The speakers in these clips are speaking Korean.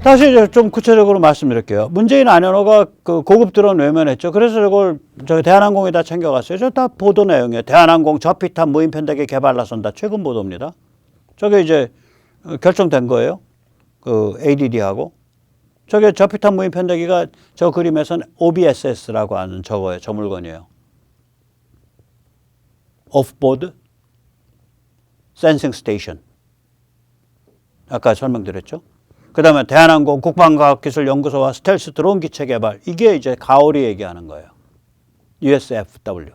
다시 이제 좀 구체적으로 말씀드릴게요. 문재인 안현호가 그 고급 드론 외면했죠. 그래서 저걸 저 대한항공에다 챙겨갔어요. 저 다 보도 내용이에요. 대한항공 저피탄 무인 편대기 개발 나선다. 최근 보도입니다. 저게 이제 결정된 거예요. 그 ADD하고. 저게 저피탄 무인 편대기가 저 그림에서는 OBSS라고 하는 저거예요. 저 물건이에요. 오프보드 센싱 스테이션. 아까 설명드렸죠. 그 다음에 대한항공 국방과학기술연구소와 스텔스 드론 기체 개발. 이게 이제 가오리 얘기하는 거예요. USFW.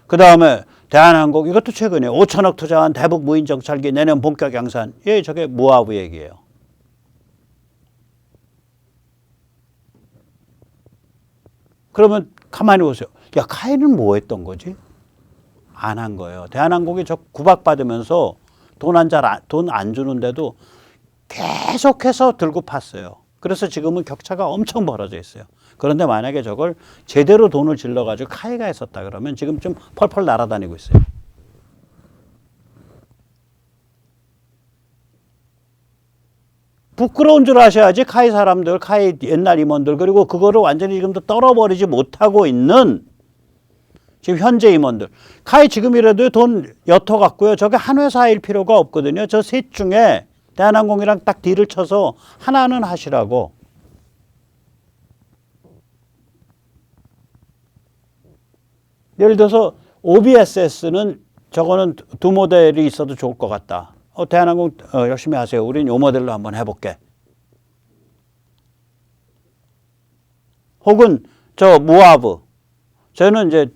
그 다음에 대한항공 이것도 최근에 5천억 투자한 대북 무인 정찰기 내년 본격 양산. 예, 저게 모하브 얘기예요. 그러면 가만히 보세요. 야, 카이는 뭐 했던 거지? 안 한 거예요. 대한항공이 저 구박받으면서 돈 안 주는데도 계속해서 들고 팠어요. 그래서 지금은 격차가 엄청 벌어져 있어요. 그런데 만약에 저걸 제대로 돈을 질러가지고 카이가 했었다 그러면 지금 좀 펄펄 날아다니고 있어요. 부끄러운 줄 아셔야지. 카이 사람들, 카이 옛날 임원들, 그리고 그거를 완전히 지금도 떨어버리지 못하고 있는 지금 현재 임원들. 카이 지금이라도 돈 옅어 갖고요. 저게 한 회사일 필요가 없거든요. 저 셋 중에 대한항공이랑 딱 딜을 쳐서 하나는 하시라고. 예를 들어서 OBSS는 저거는 두 모델이 있어도 좋을 것 같다. 대한항공 열심히 하세요. 우린 요 모델로 한번 해볼게. 혹은 저 모하브. 저는 이제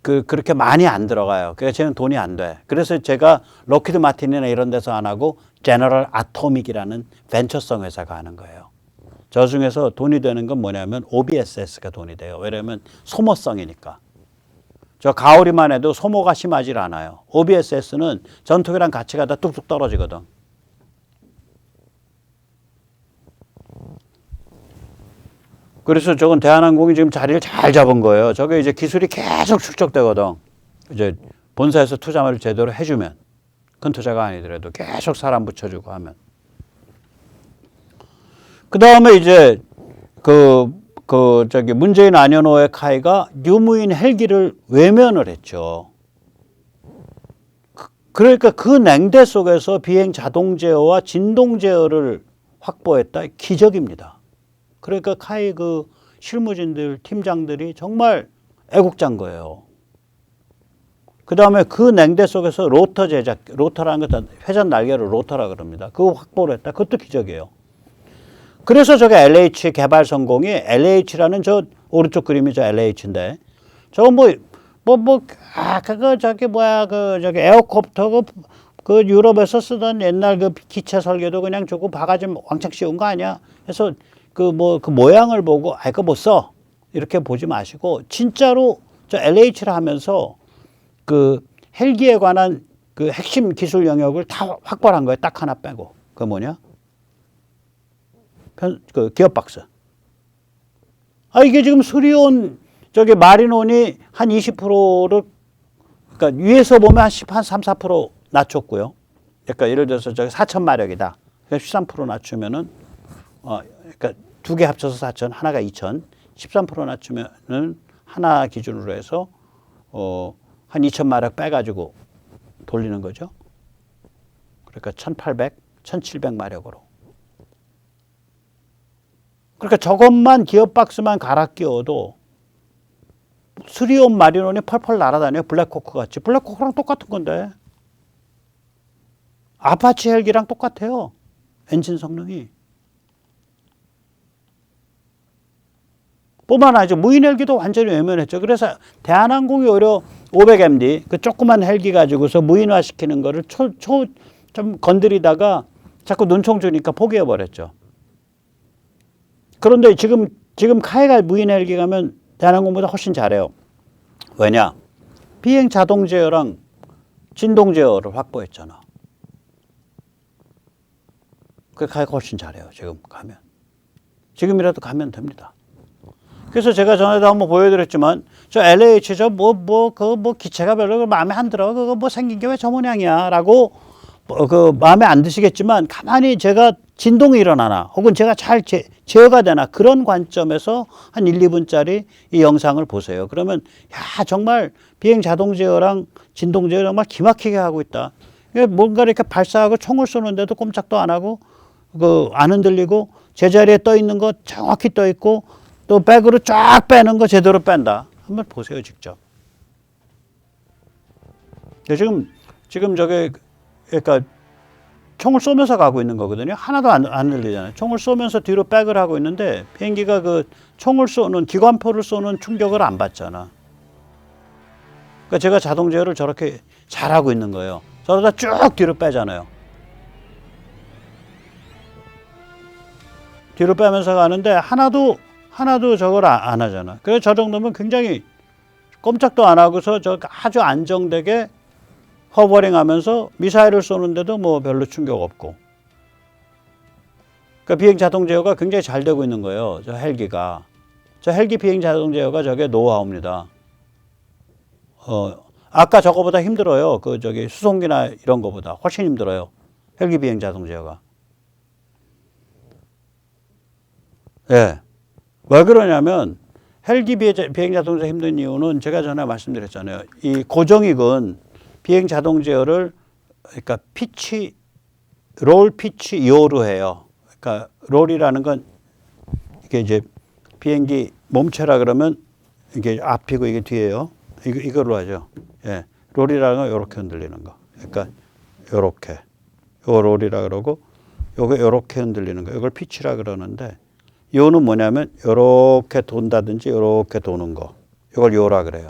그렇게 많이 안 들어가요. 그러니까 저는 돈이 안 돼. 그래서 제가 록히드 마틴이나 이런 데서 안 하고 제너럴 아토믹이라는 벤처성 회사가 하는 거예요. 저 중에서 돈이 되는 건 뭐냐면 OBSS가 돈이 돼요. 왜냐면 소모성이니까. 저 가오리만 해도 소모가 심하지 않아요. OBSS는 전투기랑 같이 가다 뚝뚝 떨어지거든. 그래서 저건 대한항공이 지금 자리를 잘 잡은 거예요. 저게 이제 기술이 계속 축적되거든. 이제 본사에서 투자를 제대로 해주면. 큰 투자가 아니더라도 계속 사람 붙여주고 하면. 그 다음에 이제 저기 문재인 안현호의 카이가 유무인 헬기를 외면을 했죠. 그러니까 그 냉대 속에서 비행 자동 제어와 진동 제어를 확보했다. 기적입니다. 그러니까 카이 그 실무진들, 팀장들이 정말 애국자인 거예요. 그 다음에 그 냉대 속에서 로터 제작, 로터라는 것은 회전 날개를 로터라 그럽니다. 그거 확보를 했다. 그것도 기적이에요. 그래서 저게 LH 개발 성공이 LH라는 저 오른쪽 그림이 저 LH인데 저거 그거 저기 뭐야 저기 에어콥터 그 유럽에서 쓰던 옛날 그 기체 설계도 그냥 저거 바가지 왕창 씌운 거 아니야? 그래서 그 모양을 보고 그거 못 써. 이렇게 보지 마시고 진짜로 저 LH를 하면서 그 헬기에 관한 그 핵심 기술 영역을 다 확보를 한 거예요. 딱 하나 빼고. 그 뭐냐? 그 기어박스. 이게 지금 수리온 저기 마린온이 한 20%를 그러니까 위에서 보면 한 3, 4% 낮췄고요. 그러니까 예를 들어서 저기 4,000마력이다. 13% 낮추면은 그러니까 두 개 합쳐서 4,000, 하나가 2,000. 13% 낮추면은 하나 기준으로 해서 한 2,000마력 빼가지고 돌리는 거죠. 그러니까 1,800, 1,700마력으로. 그러니까 저것만 기어박스만 갈아 끼워도 수리온 마린온이 펄펄 날아다녀요. 블랙호크 같이. 블랙호크랑 똑같은 건데. 아파치 헬기랑 똑같아요. 엔진 성능이. 뿐만 아니죠. 무인 헬기도 완전히 외면했죠. 그래서 대한항공이 오히려 500MD 그 조그만 헬기 가지고서 무인화 시키는 거를 좀 건드리다가 자꾸 눈총 주니까 포기해버렸죠. 그런데 지금 카이가 무인 헬기 가면 대한항공보다 훨씬 잘해요. 왜냐? 비행 자동 제어랑 진동 제어를 확보했잖아. 그 카이가 훨씬 잘해요. 지금 가면. 지금이라도 가면 됩니다. 그래서 제가 전에도 한번 보여드렸지만 저 LH 기체가 별로 마음에 안 들어. 그거 생긴 게 왜 저 모양이야? 라고 그 마음에 안 드시겠지만 가만히 제가 진동이 일어나나 혹은 제가 잘 제어가 되나 그런 관점에서 한 1, 2분짜리 이 영상을 보세요. 그러면 야 정말 비행 자동 제어랑 진동 제어 정말 기막히게 하고 있다. 뭔가 이렇게 발사하고 총을 쏘는데도 꼼짝도 안 하고 그 안 흔들리고 제자리에 떠 있는 거 정확히 떠 있고 또 백으로 쫙 빼는 거 제대로 뺀다. 한번 보세요 직접. 지금 저게 그러니까 총을 쏘면서 가고 있는 거거든요. 하나도 안 들리잖아요. 총을 쏘면서 뒤로 백을 하고 있는데 비행기가 그 총을 쏘는 기관포를 쏘는 충격을 안 받잖아. 그러니까 제가 자동 제어를 저렇게 잘하고 있는 거예요. 저러다 쭉 뒤로 빼잖아요. 뒤로 빼면서 가는데 하나도 저걸 안 하잖아. 그래서 저 정도면 굉장히 꼼짝도 안 하고서 저 아주 안정되게 허버링 하면서 미사일을 쏘는데도 뭐 별로 충격 없고. 그러니까 비행 자동 제어가 굉장히 잘 되고 있는 거예요. 저 헬기가. 저 헬기 비행 자동 제어가 저게 노하우입니다. 아까 저거보다 힘들어요. 그 저기 수송기나 이런 거보다 훨씬 힘들어요. 헬기 비행 자동 제어가. 예. 왜 그러냐면 헬기 비행 자동 제어 힘든 이유는 제가 전에 말씀드렸잖아요. 이 고정익은 비행 자동 제어를 그러니까 롤 피치 요로 해요. 그러니까 롤이라는 건 이게 이제 비행기 몸체라 그러면 이게 앞이고 이게 뒤에요. 이걸로 하죠. 예. 롤이라는 건 이렇게 흔들리는 거. 그러니까 요렇게. 요 롤이라 그러고 요게 요렇게 흔들리는 거. 이걸 피치라 그러는데 요는 뭐냐면 요렇게 돈다든지 요렇게 도는 거. 이걸 요라 그래요.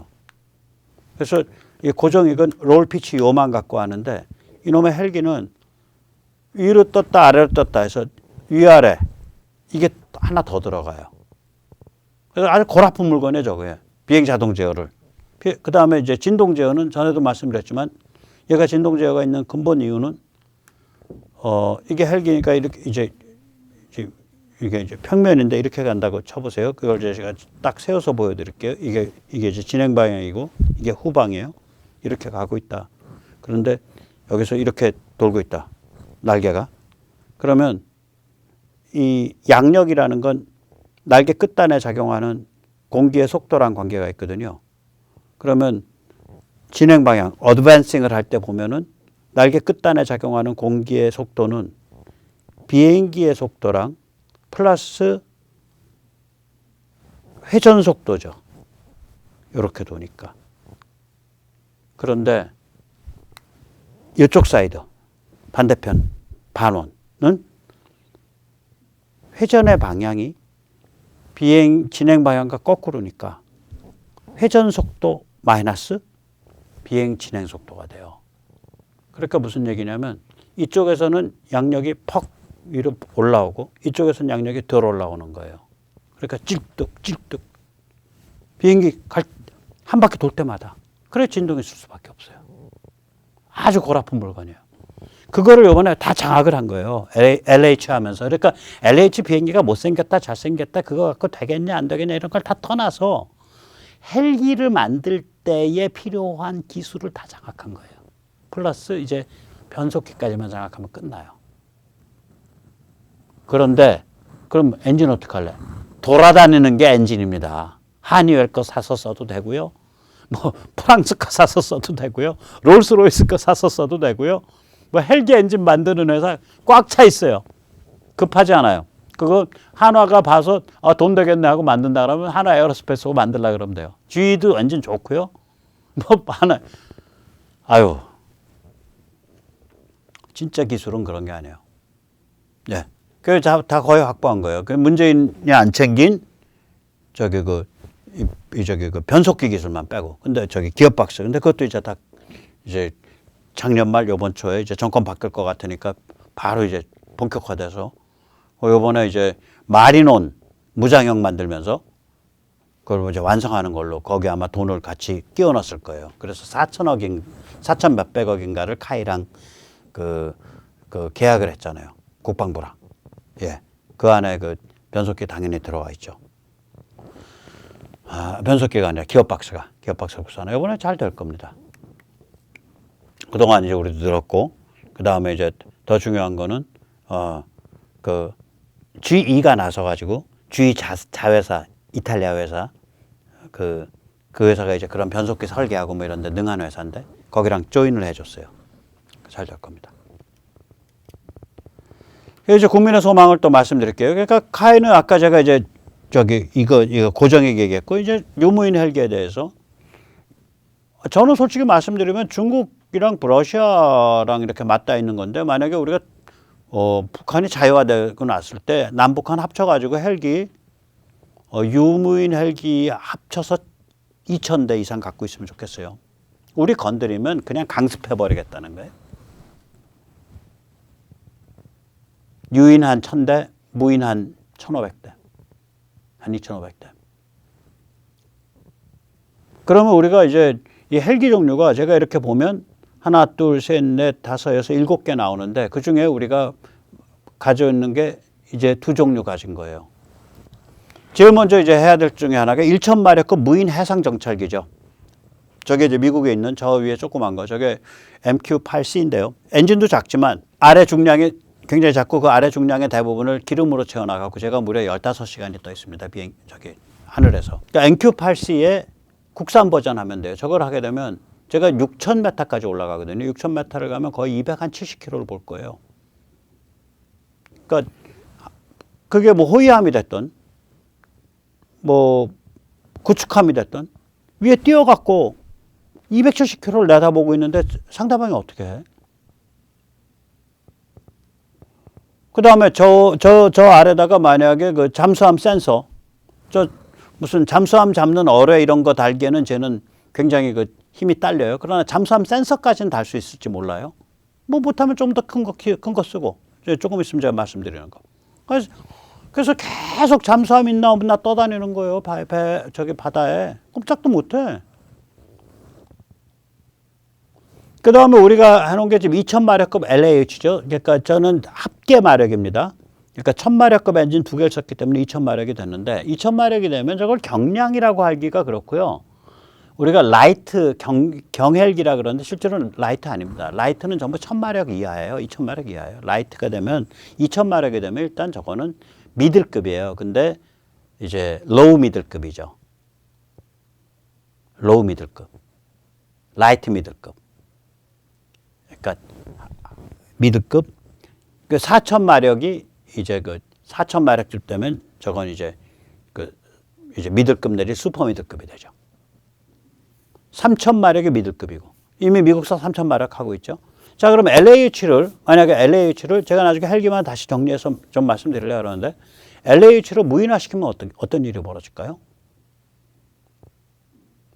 그래서 이 고정익은 롤 피치 요만 갖고 하는데 이놈의 헬기는 위로 떴다 아래로 떴다 해서 위아래 이게 하나 더 들어가요. 그래서 아주 골아픈 물건이에요 저거에. 비행 자동 제어를. 그 다음에 이제 진동 제어는 전에도 말씀드렸지만 얘가 진동 제어가 있는 근본 이유는 이게 헬기니까 이렇게 이게 이제 평면인데 이렇게 간다고 쳐보세요. 그걸 제가 딱 세워서 보여드릴게요. 이게 이제 진행 방향이고 이게 후방이에요. 이렇게 가고 있다. 그런데 여기서 이렇게 돌고 있다. 날개가. 그러면 이 양력이라는 건 날개 끝단에 작용하는 공기의 속도랑 관계가 있거든요. 그러면 진행 방향, 어드밴싱을 할 때 보면은 날개 끝단에 작용하는 공기의 속도는 비행기의 속도랑 플러스 회전 속도죠. 이렇게 도니까. 그런데 이쪽 사이드, 반대편, 반원은 회전의 방향이 진행 방향과 거꾸로니까 회전 속도 마이너스 비행 진행 속도가 돼요. 그러니까 무슨 얘기냐면 이쪽에서는 양력이 퍽 위로 올라오고 이쪽에서는 양력이 덜 올라오는 거예요. 그러니까 찔뚝 비행기 한 바퀴 돌 때마다 그래 진동이 있을 수밖에 없어요. 아주 골아픈 물건이에요. 그거를 이번에 다 장악을 한 거예요. LH 하면서. 그러니까 LH 비행기가 못생겼다 잘생겼다 그거 갖고 되겠냐 안 되겠냐 이런 걸 다 떠나서 헬기를 만들 때에 필요한 기술을 다 장악한 거예요. 플러스 이제 변속기까지만 장악하면 끝나요. 그런데 그럼 엔진 어떻게 할래? 돌아다니는 게 엔진입니다. 하니웰 거 사서 써도 되고요. 뭐 프랑스 거 사서 써도 되고요. 롤스로이스 거 사서 써도 되고요. 뭐 헬기 엔진 만드는 회사 꽉 차 있어요. 급하지 않아요. 그거 한화가 봐서 돈 되겠네 하고 만든다 그러면 한화 에어로스페이스고 만들라 그러면 돼요. GE도 엔진 좋고요. 뭐 하나 아유 진짜 기술은 그런 게 아니에요. 네. 그래서 다 거의 확보한 거예요. 그 문재인이 안 챙긴 저기 그 변속기 기술만 빼고. 근데 저기 기어박스. 근데 그것도 이제 다 이제 작년 말 요번 초에 이제 정권 바뀔 것 같으니까 바로 이제 본격화돼서 요번에 이제 마리논 무장형 만들면서 그걸 이제 완성하는 걸로 거기 아마 돈을 같이 끼워 넣었을 거예요. 그래서 4천 몇백억인가를 카이랑 그 계약을 했잖아요. 국방부랑. 예. 그 안에 그 변속기 당연히 들어가 있죠. 변속기가 아니라 기어박스가 국산화. 이번에 잘 될 겁니다. 그동안 이제 우리도 들었고, 그 다음에 이제 더 중요한 거는 그 GE가 나서가지고 GE 자회사 이탈리아 회사 그 회사가 이제 그런 변속기 설계하고 뭐 이런데 능한 회사인데 거기랑 조인을 해줬어요. 잘 될 겁니다. 이제 국민의 소망을 또 말씀드릴게요. 그러니까 카이는 아까 제가 이제 이거 고정익 얘기했고 이제 유무인 헬기에 대해서 저는 솔직히 말씀드리면 중국이랑 러시아랑 이렇게 맞닿아 있는 건데 만약에 우리가 북한이 자유화되고 났을 때 남북한 합쳐가지고 헬기 유무인 헬기 합쳐서 2,000대 이상 갖고 있으면 좋겠어요. 우리 건드리면 그냥 강습해버리겠다는 거예요. 유인 한 1,000대, 무인 한 1,500대, 한 2,500대. 그러면 우리가 이제 이 헬기 종류가 제가 이렇게 보면 하나, 둘, 셋, 넷, 다섯, 여섯, 7개 나오는데 그 중에 우리가 가지고 있는 게 이제 2종류 가진 거예요. 제일 먼저 이제 해야 될 중에 하나가 1,000마력급 무인 해상 정찰기죠. 저게 이제 미국에 있는 저 위에 조그만 거, 저게 MQ-8C인데요. 엔진도 작지만 아래 중량이 굉장히 작고 그 아래 중량의 대부분을 기름으로 채워나가고 제가 무려 15시간이 떠 있습니다. 하늘에서. 그러니까 MQ-8C의 국산 버전 하면 돼요. 저걸 하게 되면 제가 6,000m까지 올라가거든요. 6,000m를 가면 거의 270km를 볼 거예요. 그러니까 그게 뭐 호위함이 됐든 뭐 구축함이 됐든 위에 띄어갖고 270km를 내다보고 있는데 상대방이 어떻게 해? 그 다음에 저 아래다가 만약에 그 잠수함 센서, 무슨 잠수함 잡는 어뢰 이런 거 달기에는 쟤는 굉장히 그 힘이 딸려요. 그러나 잠수함 센서까지는 달 수 있을지 몰라요. 뭐 못하면 좀 더 큰 거 쓰고. 조금 있으면 제가 말씀드리는 거. 그래서 계속 잠수함 있나 없나 떠다니는 거예요. 저기 바다에. 꼼짝도 못 해. 그 다음에 우리가 해놓은 게 지금 2,000마력급 LAH죠. 그러니까 저는 합계 마력입니다. 그러니까 1,000마력급 엔진 2개를 썼기 때문에 2,000마력이 됐는데 2,000마력이 되면 저걸 경량이라고 하기가 그렇고요. 우리가 라이트 경헬기라 그러는데 실제로는 라이트 아닙니다. 라이트는 전부 1,000마력 이하예요. 2,000마력 이하예요. 라이트가 되면 2,000마력이 되면 일단 저거는 미들급이에요. 근데 이제 로우 미들급이죠. 로우 미들급. 라이트 미들급. 그러니까 미들급. 그 4,000마력이 이제 그 4,000마력쯤 되면 저건 이제 이제 미들급 내지 슈퍼 미들급이 되죠. 3,000마력이 미들급이고 이미 미국산 3,000마력 하고 있죠. 자, 그럼 만약에 LAH를 제가 나중에 헬기만 다시 정리해서 좀 말씀드리려고 하는데 LAH를 무인화시키면 어떤 일이 벌어질까요?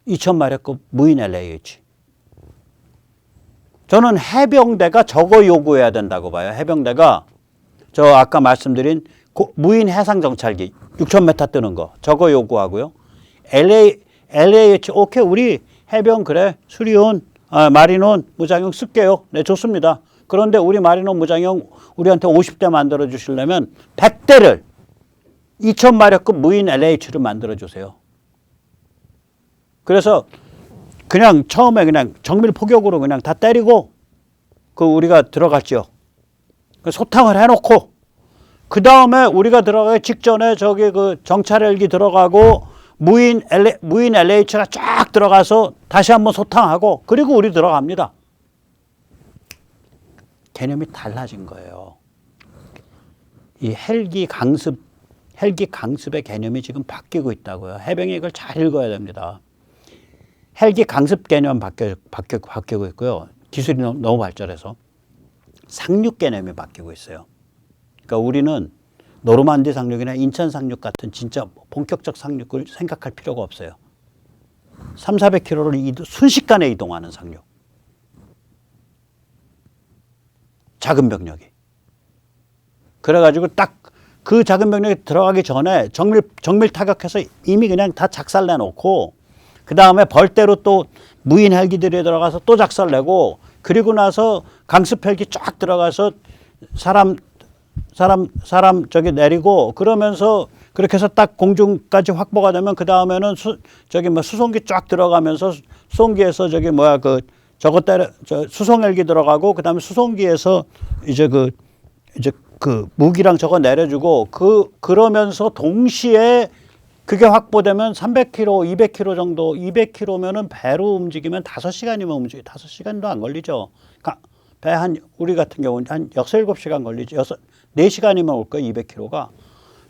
2,000마력급 무인 LAH. 저는 해병대가 저거 요구해야 된다고 봐요. 해병대가 저 아까 말씀드린 무인 해상 정찰기 6,000m 뜨는 거 저거 요구하고요. LAH 오케이 우리 해병 그래 수리온 마린온 무장형 쓸게요. 네 좋습니다. 그런데 우리 마린온 무장형 우리한테 50대 만들어 주시려면 100대를 2,000마력급 무인 LAH를 만들어 주세요. 그래서 그냥 처음에 그냥 정밀 포격으로 그냥 다 때리고 우리가 들어갔죠. 소탕을 해놓고 그 다음에 우리가 들어가기 직전에 저기 그 정찰 헬기 들어가고 무인 LH가 쫙 들어가서 다시 한번 소탕하고 그리고 우리 들어갑니다. 개념이 달라진 거예요. 이 헬기 강습의 개념이 지금 바뀌고 있다고요. 해병이 이걸 잘 읽어야 됩니다. 헬기 강습 개념 바뀌고 있고요. 기술이 너무 발전해서 상륙 개념이 바뀌고 있어요. 그러니까 우리는 노르만디 상륙이나 인천 상륙 같은 진짜 본격적 상륙을 생각할 필요가 없어요. 300-400km를 순식간에 이동하는 상륙. 작은 병력이. 그래가지고 딱 그 작은 병력이 들어가기 전에 정밀 타격해서 이미 그냥 다 작살내 놓고 그 다음에 벌떼로 또 무인 헬기들이 들어가서 또 작살내고 그리고 나서 강습 헬기 쫙 들어가서 사람 저기 내리고 그러면서 그렇게 해서 딱 공중까지 확보가 되면 그 다음에는 수송기 쫙 들어가면서 수송기에서 저것 때려 수송 헬기 들어가고 그다음에 수송기에서 이제 그 무기랑 저거 내려주고 그러면서 동시에 그게 확보되면 300km, 200km 정도, 200km면은 배로 움직이면 5시간이면 움직여. 5시간도 안 걸리죠. 배 우리 같은 경우는 한 6-7시간 걸리죠. 4시간이면 올 거예요, 200km가.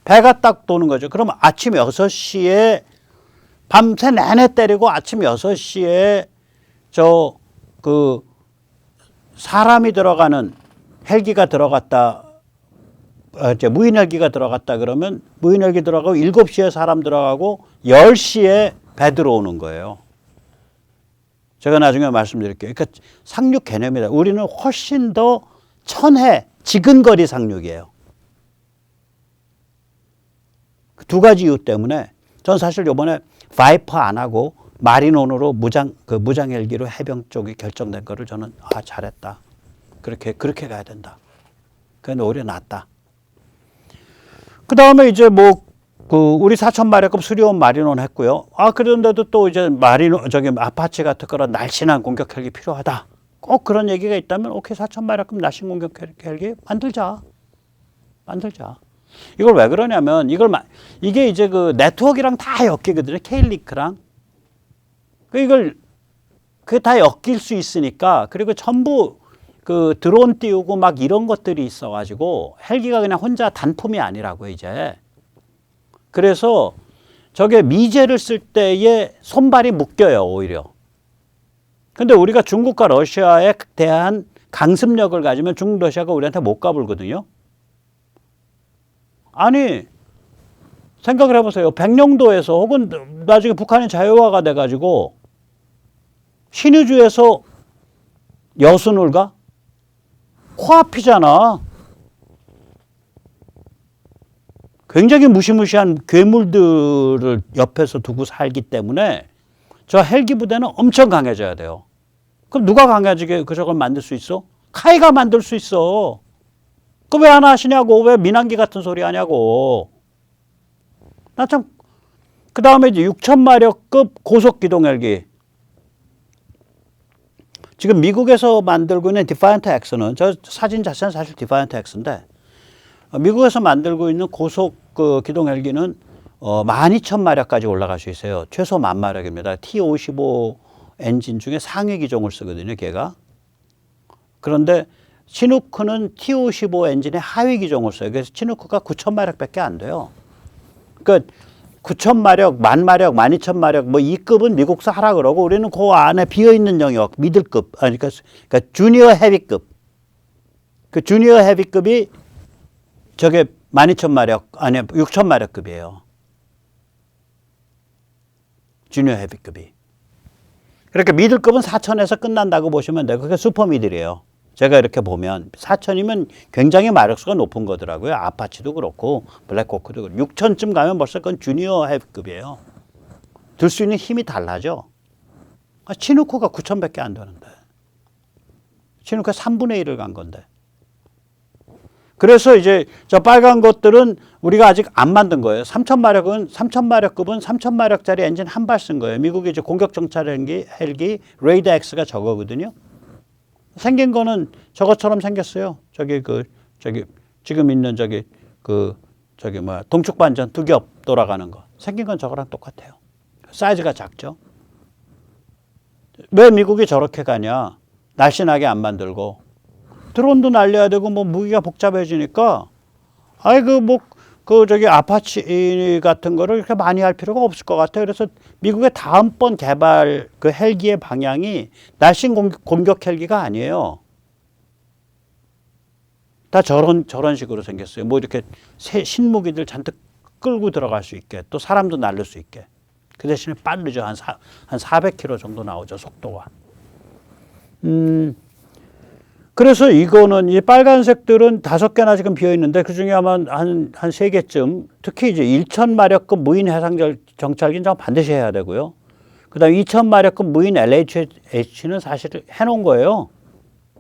배가 딱 도는 거죠. 그러면 아침 6시에 밤새 내내 때리고 아침 6시에 사람이 들어가는 헬기가 들어갔다. 이제 무인 헬기가 들어갔다 그러면 무인 헬기 들어가고 7시에 사람 들어가고 10시에 배 들어오는 거예요. 제가 나중에 말씀드릴게요. 그러니까 상륙 개념이다. 우리는 훨씬 더 천해 지근거리 상륙이에요. 두 가지 이유 때문에 전 사실 이번에 바이퍼 안 하고 마린온으로 무장 헬기로 해병 쪽이 결정된 거를 저는 잘했다. 그렇게 가야 된다. 그런데 오히려 낫다. 그 다음에 이제 우리 4,000마력급 수리온 마린온 했고요. 그런데도 또 이제 아파치 같은 그런 날씬한 공격 헬기 필요하다. 꼭 그런 얘기가 있다면, 오케이, 4,000마력급 날씬 공격 헬기 만들자. 이걸 왜 그러냐면, 이게 이제 그 네트워크랑 다 엮이거든요. K링크랑. 그게 다 엮일 수 있으니까, 그리고 전부 그 드론 띄우고 막 이런 것들이 있어가지고 헬기가 그냥 혼자 단품이 아니라고 이제. 그래서 저게 미제를 쓸 때에 손발이 묶여요, 오히려. 근데 우리가 중국과 러시아에 대한 강습력을 가지면 중국, 러시아가 우리한테 못 까불거든요. 아니, 생각을 해보세요. 백령도에서 혹은 나중에 북한이 자유화가 돼가지고 신의주에서 여순을 가? 코앞이잖아. 굉장히 무시무시한 괴물들을 옆에서 두고 살기 때문에 저 헬기 부대는 엄청 강해져야 돼요. 그럼 누가 강해지게 저걸 만들 수 있어? 카이가 만들 수 있어. 그 왜 안 하시냐고. 왜 민항기 같은 소리 하냐고. 그 다음에 이제 6,000마력급 고속기동 헬기. 지금 미국에서 만들고 있는 디파이언트 X는, 저 사진 자체는 사실 디파이언트 X인데, 미국에서 만들고 있는 고속 기동 헬기는 12,000마력까지 올라갈 수 있어요. 최소 10,000마력입니다. T-55 엔진 중에 상위 기종을 쓰거든요, 걔가. 그런데 치누크는 T-55 엔진의 하위 기종을 써요. 그래서 치누크가 9,000마력밖에 안 돼요. 그러니까 9,000마력, 10,000마력, 12,000마력 이 급은 미국서 하라 그러고 우리는 그 안에 비어있는 영역, 미들급, 그러니까 주니어 헤비급. 그 주니어 헤비급이 저게 12,000마력, 6,000마력급이에요. 주니어 헤비급이. 그러니까 미들급은 4,000에서 끝난다고 보시면 돼요. 그게 슈퍼 미들이에요. 제가 이렇게 보면 4,000이면 굉장히 마력수가 높은 거더라고요. 아파치도 그렇고 블랙호크도 그렇고 6,000쯤 가면 벌써 그건 주니어 헤비급이에요. 들 수 있는 힘이 달라져. 치누크가 9,000밖에 안 되는데. 치누크가 3분의 1을 간 건데. 그래서 이제 저 빨간 것들은 우리가 아직 안 만든 거예요. 3,000마력급은 3,000마력짜리 엔진 한 발 쓴 거예요. 미국의 이제 공격 정찰 헬기 레이더 X가 저거거든요. 생긴 거는 저것처럼 생겼어요. 지금 있는 동축 반전 두 겹 돌아가는 거. 생긴 건 저거랑 똑같아요. 사이즈가 작죠. 왜 미국이 저렇게 가냐? 날씬하게 안 만들고. 드론도 날려야 되고 무기가 복잡해지니까 아파치 같은 거를 그렇게 많이 할 필요가 없을 것 같아요. 그래서 미국의 다음번 개발 그 헬기의 방향이 날씬 공격 헬기가 아니에요. 다 저런 식으로 생겼어요. 이렇게 신무기들 잔뜩 끌고 들어갈 수 있게, 또 사람도 날릴 수 있게. 그 대신에 빠르죠. 한 400km 정도 나오죠, 속도가. 그래서 이거는 이 빨간색들은 5개나 지금 비어 있는데 그 중에 아마 한 3개쯤, 특히 이제 1,000마력급 무인 해상 정찰기는 반드시 해야 되고요. 그다음에 2,000마력급 무인 LH는 사실 해놓은 거예요.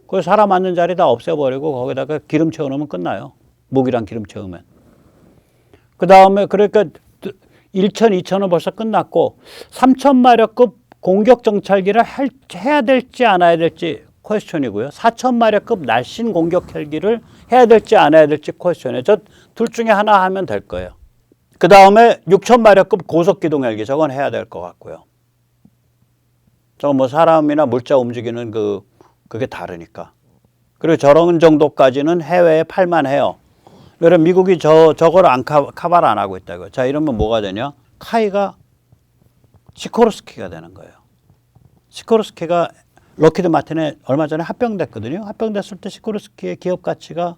그 사람 앉는 자리 다 없애버리고 거기다가 기름 채워놓으면 끝나요. 무기랑 기름 채우면. 그다음에 그러니까 1,000, 2,000은 벌써 끝났고 3,000마력급 공격 정찰기를 해야 될지 안 해야 될지 퀘스천이고요. 4,000마력급 날씬 공격 헬기를 해야 될지 안 해야 될지 퀘스천이에요. 저 둘 중에 하나 하면 될 거예요. 그 다음에 6,000마력급 고속기동 헬기 저건 해야 될 것 같고요. 저건 뭐 사람이나 물자 움직이는 그게 다르니까. 그리고 저런 정도까지는 해외에 팔만 해요. 왜냐면 미국이 저걸 카바를 안 하고 있다고요. 자, 이러면 뭐가 되냐? 카이가 시코르스키가 되는 거예요. 시코르스키가 록히드 마틴에 얼마 전에 합병됐거든요. 합병됐을 때 시코르스키의 기업 가치가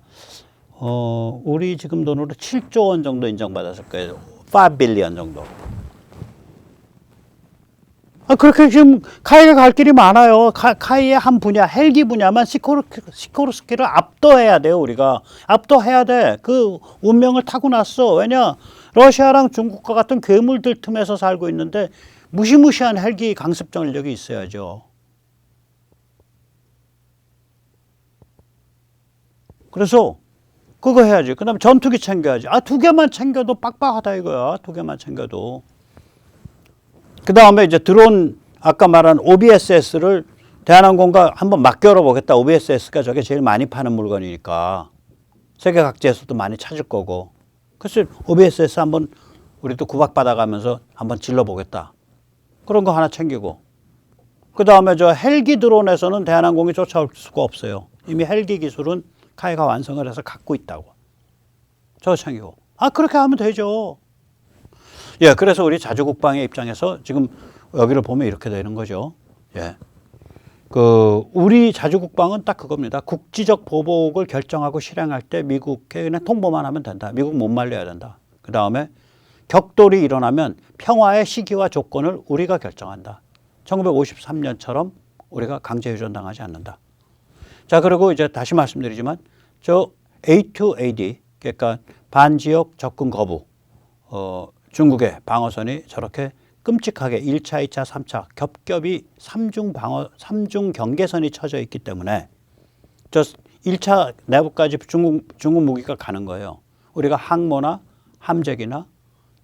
우리 지금 돈으로 7조 원 정도 인정받았을 거예요. 5 빌리언 정도. 그렇게 지금 카이가 갈 길이 많아요. 카이의 한 분야, 헬기 분야만 시코르스키를 압도해야 돼요. 우리가 압도해야 돼. 그 운명을 타고났어. 왜냐? 러시아랑 중국과 같은 괴물들 틈에서 살고 있는데 무시무시한 헬기 강습 전력이 있어야죠. 그래서 그거 해야지. 그 다음에 전투기 챙겨야지. 2개만 챙겨도 빡빡하다 이거야. 2개만 챙겨도. 그 다음에 이제 드론, 아까 말한 OBSS를 대한항공과 한번 맡겨러 보겠다. OBSS가 저게 제일 많이 파는 물건이니까. 세계 각지에서도 많이 찾을 거고. 그래서 OBSS 한번 우리도 구박받아가면서 한번 질러보겠다. 그런 거 하나 챙기고. 그 다음에 저 헬기 드론에서는 대한항공이 쫓아올 수가 없어요. 이미 헬기 기술은 카이가 완성을 해서 갖고 있다고. 저거 챙기고. 그렇게 하면 되죠. 예, 그래서 우리 자주국방의 입장에서 지금 여기를 보면 이렇게 되는 거죠. 예. 우리 자주국방은 딱 그겁니다. 국지적 보복을 결정하고 실행할 때 미국에 그냥 통보만 하면 된다. 미국 못 말려야 된다. 그 다음에 격돌이 일어나면 평화의 시기와 조건을 우리가 결정한다. 1953년처럼 우리가 강제 휴전당하지 않는다. 자, 그리고 이제 다시 말씀드리지만 저 A2AD, 그러니까 반지역 접근 거부, 중국의 방어선이 저렇게 끔찍하게 1차, 2차, 3차 겹겹이 3중 경계선이 쳐져 있기 때문에 저 1차 내부까지 중국 무기가 가는 거예요. 우리가 항모나 함재기나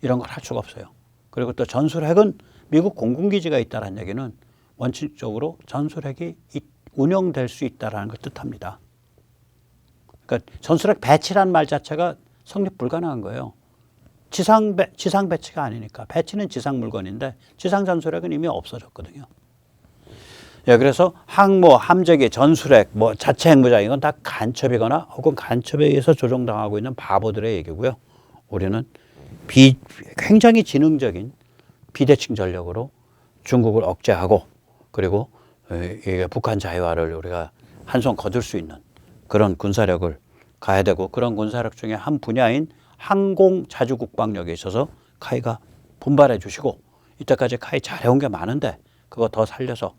이런 걸 할 수가 없어요. 그리고 또 전술핵은 미국 공군기지가 있다는 얘기는 원칙적으로 전술핵이 운영될 수 있다는 걸 뜻합니다. 그러니까 전술핵 배치란 말 자체가 성립 불가능한 거예요. 지상 배치가 아니니까. 배치는 지상 물건인데 지상 전술핵은 이미 없어졌거든요. 예, 그래서 항모, 함재기, 전술핵, 뭐 자체 핵무장 이건 다 간첩이거나 혹은 간첩에 의해서 조종당하고 있는 바보들의 얘기고요. 우리는 굉장히 지능적인 비대칭 전력으로 중국을 억제하고 그리고 북한 자유화를 우리가 한 손 거둘 수 있는 그런 군사력을 가야 되고 그런 군사력 중에 한 분야인 항공 자주국방력에 있어서 카이가 분발해 주시고 이때까지 카이 잘해온 게 많은데 그거 더 살려서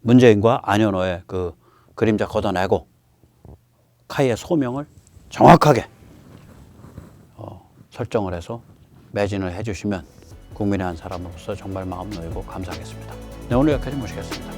문재인과 안현호의 그 그림자 걷어내고 카이의 소명을 정확하게 설정을 해서 매진을 해 주시면 국민의 한 사람으로서 정말 마음 놓이고 감사하겠습니다. 네, 오늘 여기까지 모시겠습니다.